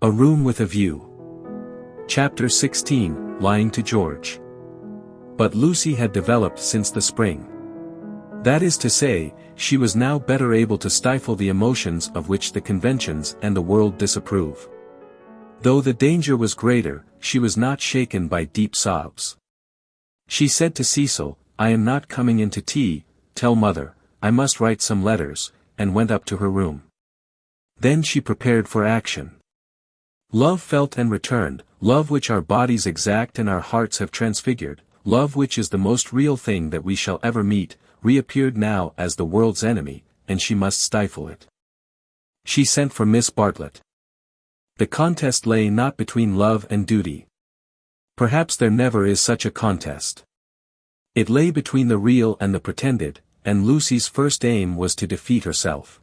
A Room with a View. Chapter 16, Lying to George. But Lucy had developed since the spring. That is to say, she was now better able to stifle the emotions of which the conventions and the world disapprove. Though the danger was greater, she was not shaken by deep sobs. She said to Cecil, "I am not coming in to tea, tell mother, I must write some letters," and went up to her room. Then she prepared for action. Love felt and returned, love which our bodies exact and our hearts have transfigured, love which is the most real thing that we shall ever meet, reappeared now as the world's enemy, and she must stifle it. She sent for Miss Bartlett. The contest lay not between love and duty. Perhaps there never is such a contest. It lay between the real and the pretended, and Lucy's first aim was to defeat herself.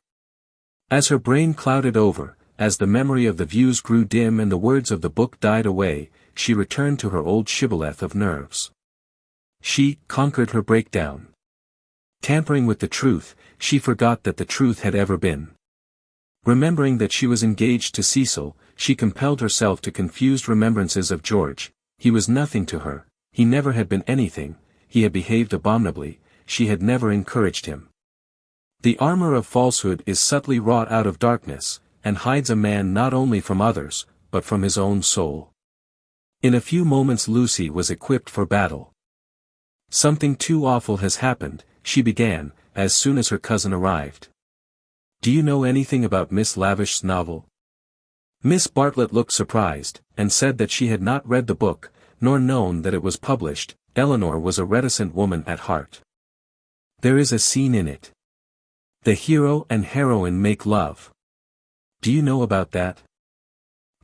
As her brain clouded over, as the memory of the views grew dim and the words of the book died away, she returned to her old shibboleth of nerves. She conquered her breakdown. Tampering with the truth, she forgot that the truth had ever been. Remembering that she was engaged to Cecil, she compelled herself to confused remembrances of George. He was nothing to her, he never had been anything, he had behaved abominably, she had never encouraged him. The armor of falsehood is subtly wrought out of darkness, and hides a man not only from others, but from his own soul. In a few moments Lucy was equipped for battle. "Something too awful has happened," she began, as soon as her cousin arrived. "Do you know anything about Miss Lavish's novel?" Miss Bartlett looked surprised, and said that she had not read the book, nor known that it was published. Eleanor was a reticent woman at heart. "There is a scene in it. The hero and heroine make love. Do you know about that?"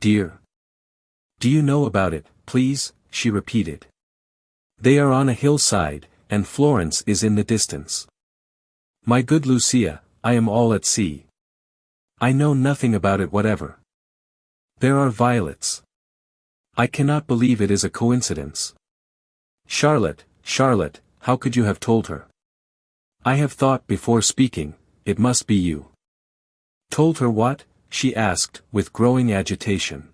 "Dear. Do you know about it, please?" she repeated. "They are on a hillside, and Florence is in the distance." "My good Lucia, I am all at sea. I know nothing about it whatever. There are violets. I cannot believe it is a coincidence. Charlotte, Charlotte, how could you have told her?" "I have thought before speaking, it must be you." "Told her what?" she asked, with growing agitation.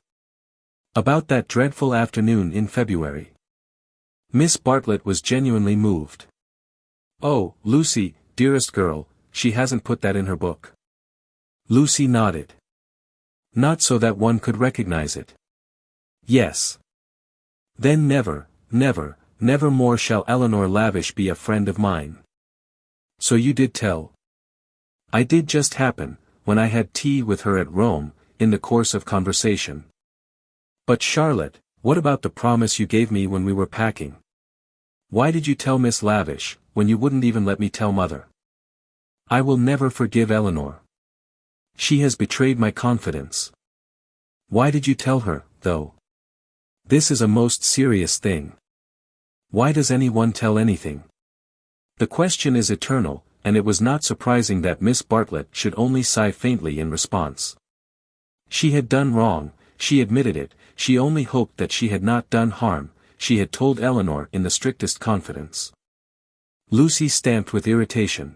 "About that dreadful afternoon in February." Miss Bartlett was genuinely moved. "Oh, Lucy, dearest girl, she hasn't put that in her book." Lucy nodded. "Not so that one could recognize it?" "Yes." "Then never, never, never more shall Eleanor Lavish be a friend of mine." "So you did tell?" "I did just happen, when I had tea with her at Rome, in the course of conversation." "But Charlotte, what about the promise you gave me when we were packing? Why did you tell Miss Lavish, when you wouldn't even let me tell mother?" "I will never forgive Eleanor. She has betrayed my confidence." "Why did you tell her, though? This is a most serious thing. Why does anyone tell anything?" The question is eternal, and it was not surprising that Miss Bartlett should only sigh faintly in response. She had done wrong, she admitted it, she only hoped that she had not done harm, she had told Eleanor in the strictest confidence. Lucy stamped with irritation.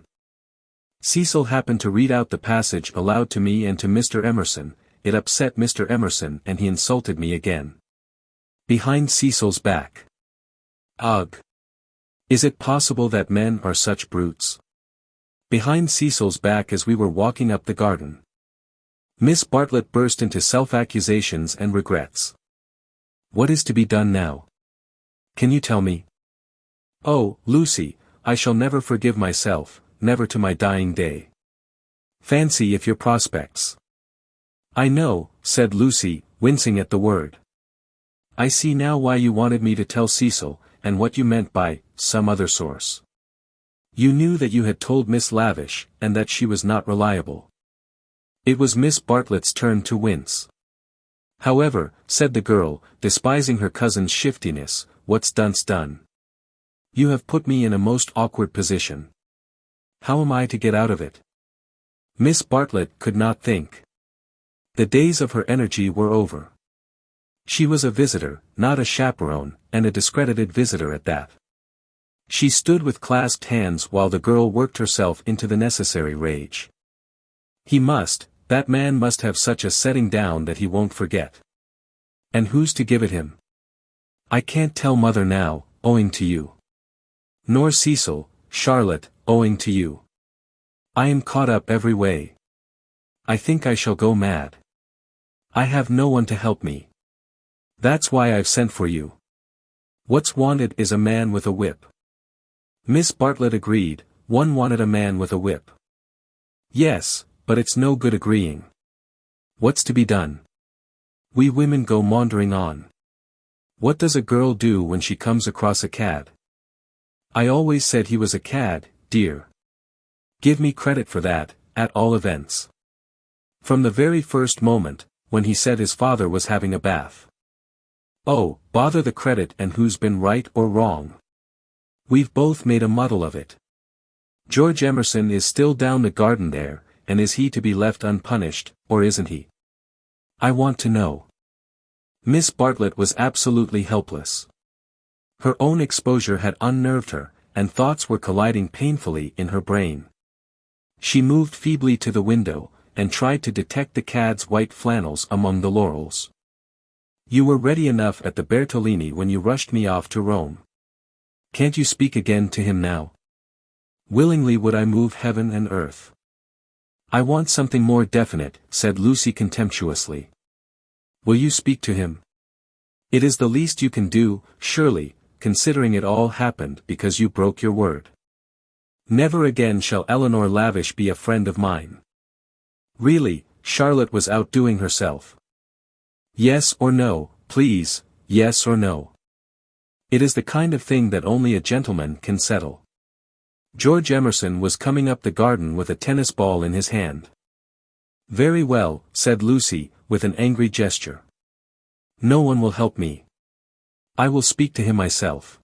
"Cecil happened to read out the passage aloud to me and to Mr. Emerson, it upset Mr. Emerson and he insulted me again. Behind Cecil's back. Ugh! Is it possible that men are such brutes? Behind Cecil's back as we were walking up the garden." Miss Bartlett burst into self-accusations and regrets. "What is to be done now? Can you tell me?" "Oh, Lucy, I shall never forgive myself, never to my dying day. Fancy if your prospects—" "I know," said Lucy, wincing at the word. "I see now why you wanted me to tell Cecil, and what you meant by some other source. You knew that you had told Miss Lavish, and that she was not reliable." It was Miss Bartlett's turn to wince. "However," said the girl, despising her cousin's shiftiness, "what's done's done. You have put me in a most awkward position. How am I to get out of it?" Miss Bartlett could not think. The days of her energy were over. She was a visitor, not a chaperone, and a discredited visitor at that. She stood with clasped hands while the girl worked herself into the necessary rage. He must, that man must have such a setting down that he won't forget. And who's to give it him? I can't tell mother now, owing to you. Nor Cecil, Charlotte, owing to you. I am caught up every way. I think I shall go mad. I have no one to help me. That's why I've sent for you. What's wanted is a man with a whip. Miss Bartlett agreed, one wanted a man with a whip. Yes, but it's no good agreeing. What's to be done? We women go maundering on. What does a girl do when she comes across a cad? I always said he was a cad, dear. Give me credit for that, at all events. From the very first moment, when he said his father was having a bath. Oh, bother the credit and who's been right or wrong. We've both made a muddle of it. George Emerson is still down the garden there, and is he to be left unpunished, or isn't he? I want to know. Miss Bartlett was absolutely helpless. Her own exposure had unnerved her, and thoughts were colliding painfully in her brain. She moved feebly to the window, and tried to detect the cad's white flannels among the laurels. You were ready enough at the Bertolini when you rushed me off to Rome. Can't you speak again to him now? Willingly would I move heaven and earth. I want something more definite, said Lucy contemptuously. Will you speak to him? It is the least you can do, surely, considering it all happened because you broke your word. Never again shall Eleanor Lavish be a friend of mine. Really, Charlotte was outdoing herself. Yes or no, please, yes or no. It is the kind of thing that only a gentleman can settle. George Emerson was coming up the garden with a tennis ball in his hand. Very well, said Lucy, with an angry gesture. No one will help me. I will speak to him myself.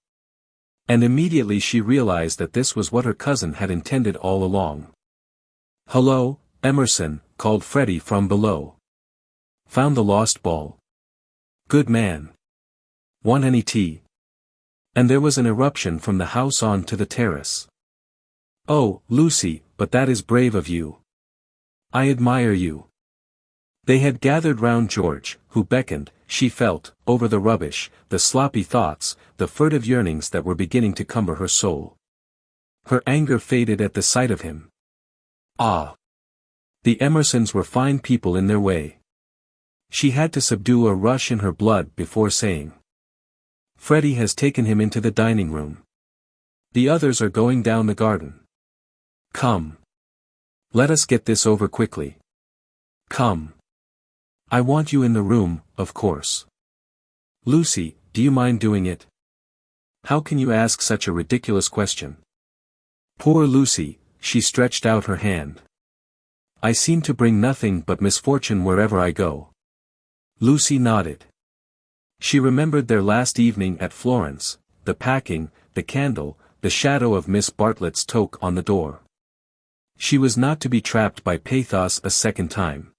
And immediately she realized that this was what her cousin had intended all along. Hello, Emerson, called Freddie from below. Found the lost ball? Good man. Want any tea? And there was an eruption from the house on to the terrace. Oh, Lucy, but that is brave of you. I admire you. They had gathered round George, who beckoned, she felt, over the rubbish, the sloppy thoughts, the furtive yearnings that were beginning to cumber her soul. Her anger faded at the sight of him. Ah! The Emersons were fine people in their way. She had to subdue a rush in her blood before saying. Freddie has taken him into the dining room. The others are going down the garden. Come. Let us get this over quickly. Come. I want you in the room, of course. Lucy, do you mind doing it? How can you ask such a ridiculous question? Poor Lucy, she stretched out her hand. I seem to bring nothing but misfortune wherever I go. Lucy nodded. She remembered their last evening at Florence, the packing, the candle, the shadow of Miss Bartlett's toque on the door. She was not to be trapped by pathos a second time.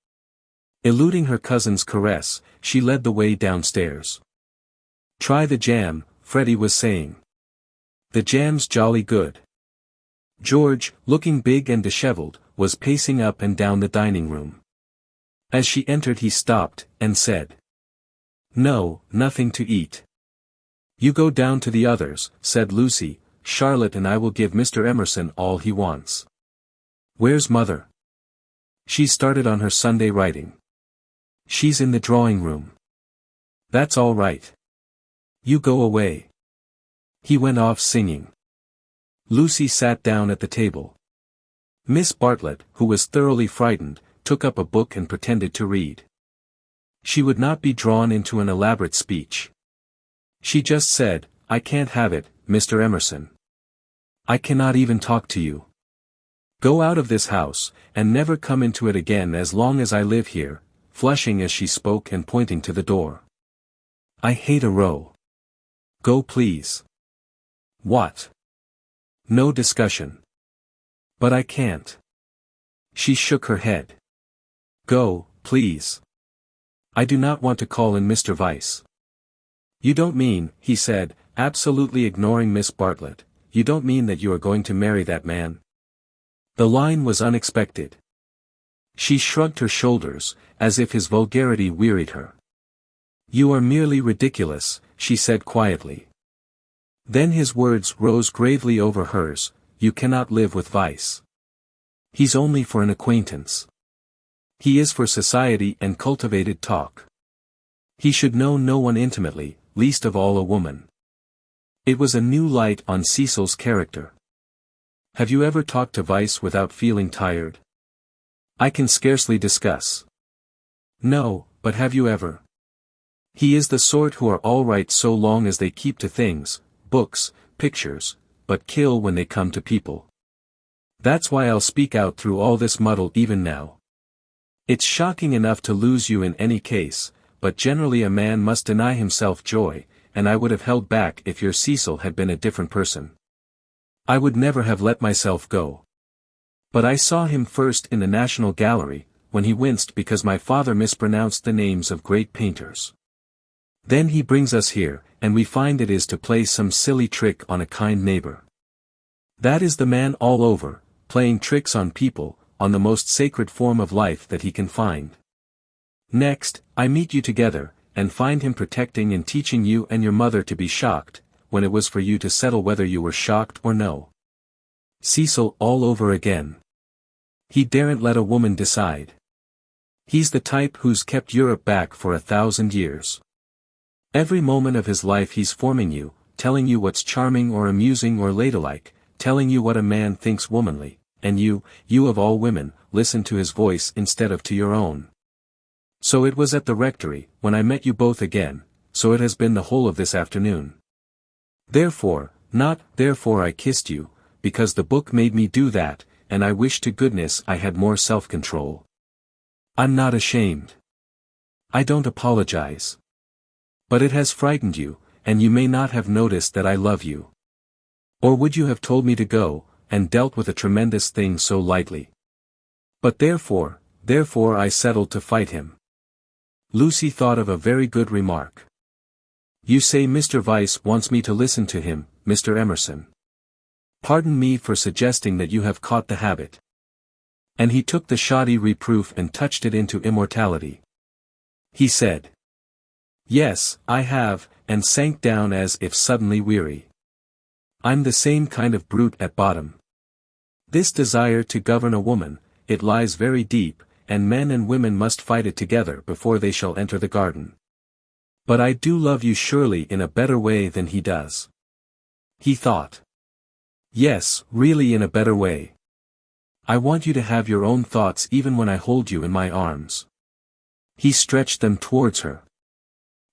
Eluding her cousin's caress, she led the way downstairs. Try the jam, Freddie was saying. The jam's jolly good. George, looking big and disheveled, was pacing up and down the dining room. As she entered he stopped, and said. No, nothing to eat. You go down to the others, said Lucy, Charlotte and I will give Mr. Emerson all he wants. Where's mother? She started on her Sunday writing. She's in the drawing room. That's all right. You go away. He went off singing. Lucy sat down at the table. Miss Bartlett, who was thoroughly frightened, took up a book and pretended to read. She would not be drawn into an elaborate speech. She just said, I can't have it, Mr. Emerson. I cannot even talk to you. Go out of this house, and never come into it again as long as I live here, flushing as she spoke and pointing to the door. I hate a row. Go please. What? No discussion. But I can't. She shook her head. Go, please. I do not want to call in Mr. Weiss. You don't mean, he said, absolutely ignoring Miss Bartlett, you don't mean that you are going to marry that man? The line was unexpected. She shrugged her shoulders, as if his vulgarity wearied her. "You are merely ridiculous," she said quietly. Then his words rose gravely over hers, "You cannot live with vice. He's only for an acquaintance. He is for society and cultivated talk. He should know no one intimately, least of all a woman." It was a new light on Cecil's character. "Have you ever talked to vice without feeling tired?" "I can scarcely discuss." "No, but have you ever?" "He is the sort who are all right so long as they keep to things, books, pictures, but kill when they come to people. That's why I'll speak out through all this muddle even now. It's shocking enough to lose you in any case, but generally a man must deny himself joy, and I would have held back if your Cecil had been a different person. I would never have let myself go. But I saw him first in the National Gallery, when he winced because my father mispronounced the names of great painters. Then he brings us here, and we find it is to play some silly trick on a kind neighbor. That is the man all over, playing tricks on people, on the most sacred form of life that he can find. Next, I meet you together, and find him protecting and teaching you and your mother to be shocked, when it was for you to settle whether you were shocked or no. Cecil all over again. He daren't let a woman decide. He's the type who's kept Europe back for 1,000 years. Every moment of his life he's forming you, telling you what's charming or amusing or ladylike, telling you what a man thinks womanly, and you of all women, listen to his voice instead of to your own. So it was at the rectory, when I met you both again, so it has been the whole of this afternoon. Therefore, not therefore I kissed you, because the book made me do that, and I wish to goodness I had more self-control. I'm not ashamed. I don't apologize. But it has frightened you, and you may not have noticed that I love you. Or would you have told me to go, and dealt with a tremendous thing so lightly? But therefore I settled to fight him." Lucy thought of a very good remark. "You say Mr. Vyse wants me to listen to him, Mr. Emerson. Pardon me for suggesting that you have caught the habit." And he took the shoddy reproof and touched it into immortality. He said, "Yes, I have," and sank down as if suddenly weary. "I'm the same kind of brute at bottom. This desire to govern a woman, it lies very deep, and men and women must fight it together before they shall enter the garden. But I do love you surely in a better way than he does." He thought. "Yes, really in a better way. I want you to have your own thoughts even when I hold you in my arms." He stretched them towards her.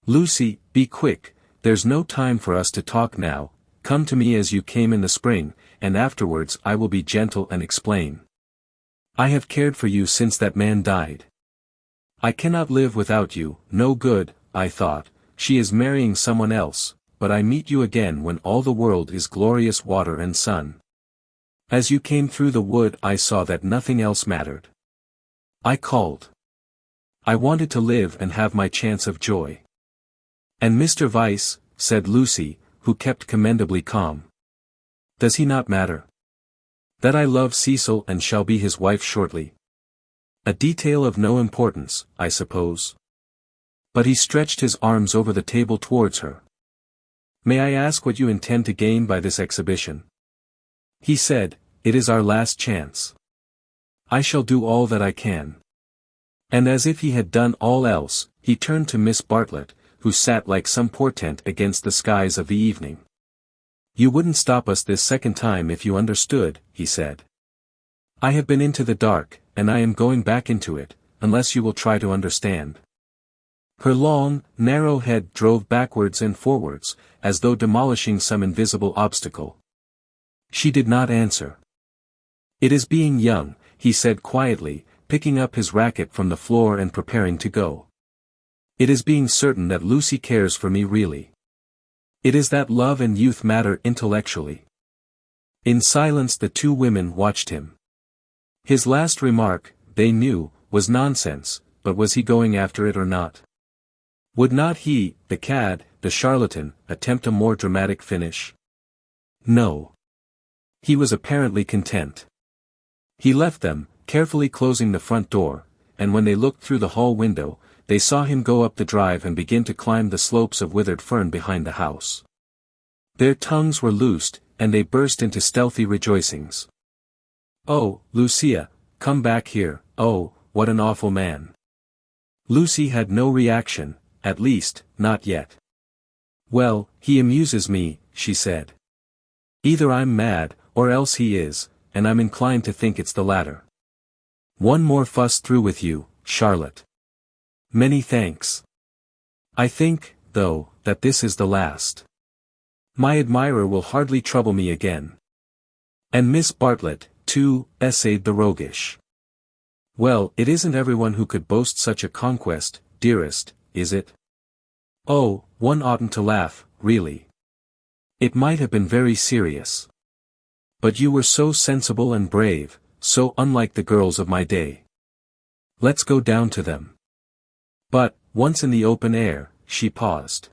"Lucy, be quick, there's no time for us to talk now, come to me as you came in the spring, and afterwards I will be gentle and explain. I have cared for you since that man died. I cannot live without you, no good, I thought, she is marrying someone else, but I meet you again when all the world is glorious water and sun. As you came through the wood I saw that nothing else mattered. I called. I wanted to live and have my chance of joy." "And Mr. Vyse," said Lucy, who kept commendably calm. "Does he not matter? That I love Cecil and shall be his wife shortly. A detail of no importance, I suppose." But he stretched his arms over the table towards her. "May I ask what you intend to gain by this exhibition?" He said, "It is our last chance. I shall do all that I can." And as if he had done all else, he turned to Miss Bartlett, who sat like some portent against the skies of the evening. "You wouldn't stop us this second time if you understood," he said. "I have been into the dark, and I am going back into it, unless you will try to understand." Her long, narrow head drove backwards and forwards, as though demolishing some invisible obstacle. She did not answer. "It is being young," he said quietly, picking up his racket from the floor and preparing to go. "It is being certain that Lucy cares for me really. It is that love and youth matter intellectually." In silence the two women watched him. His last remark, they knew, was nonsense, but was he going after it or not? Would not he, the cad, the charlatan, attempt a more dramatic finish? No. He was apparently content. He left them, carefully closing the front door, and when they looked through the hall window, they saw him go up the drive and begin to climb the slopes of withered fern behind the house. Their tongues were loosed, and they burst into stealthy rejoicings. "Oh, Lucia, come back here, oh, what an awful man." Lucy had no reaction, at least, not yet. "Well, he amuses me," she said. "Either I'm mad, or else he is, and I'm inclined to think it's the latter. One more fuss through with you, Charlotte." "Many thanks. I think, though, that this is the last. My admirer will hardly trouble me again." "And Miss Bartlett, too," essayed the roguish. "Well, it isn't everyone who could boast such a conquest, dearest, is it? Oh, one oughtn't to laugh, really. It might have been very serious. But you were so sensible and brave, so unlike the girls of my day. Let's go down to them." But, once in the open air, she paused.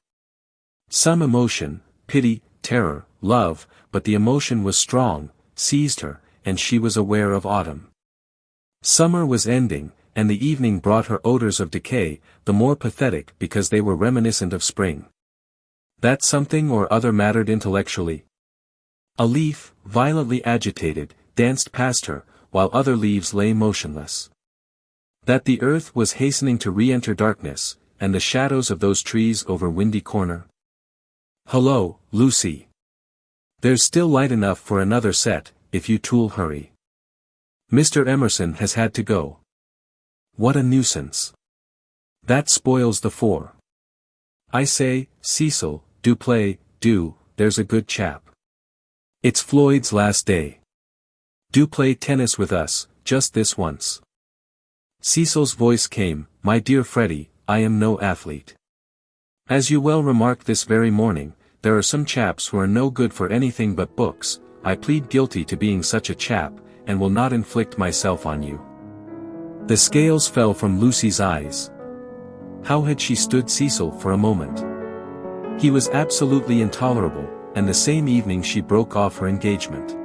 Some emotion, pity, terror, love, but the emotion was strong, seized her, and she was aware of autumn. Summer was ending, and the evening brought her odors of decay, the more pathetic because they were reminiscent of spring. That something or other mattered intellectually. A leaf, violently agitated, danced past her, while other leaves lay motionless. That the earth was hastening to re-enter darkness, and the shadows of those trees over Windy Corner. "Hello, Lucy. There's still light enough for another set, if you two'll hurry. Mr. Emerson has had to go. What a nuisance. That spoils the four. I say, Cecil, do play, do, there's a good chap. It's Floyd's last day. Do play tennis with us, just this once." Cecil's voice came, "My dear Freddie, I am no athlete. As you well remarked this very morning, there are some chaps who are no good for anything but books. I plead guilty to being such a chap, and will not inflict myself on you." The scales fell from Lucy's eyes. How had she stood Cecil for a moment? He was absolutely intolerable, and the same evening she broke off her engagement.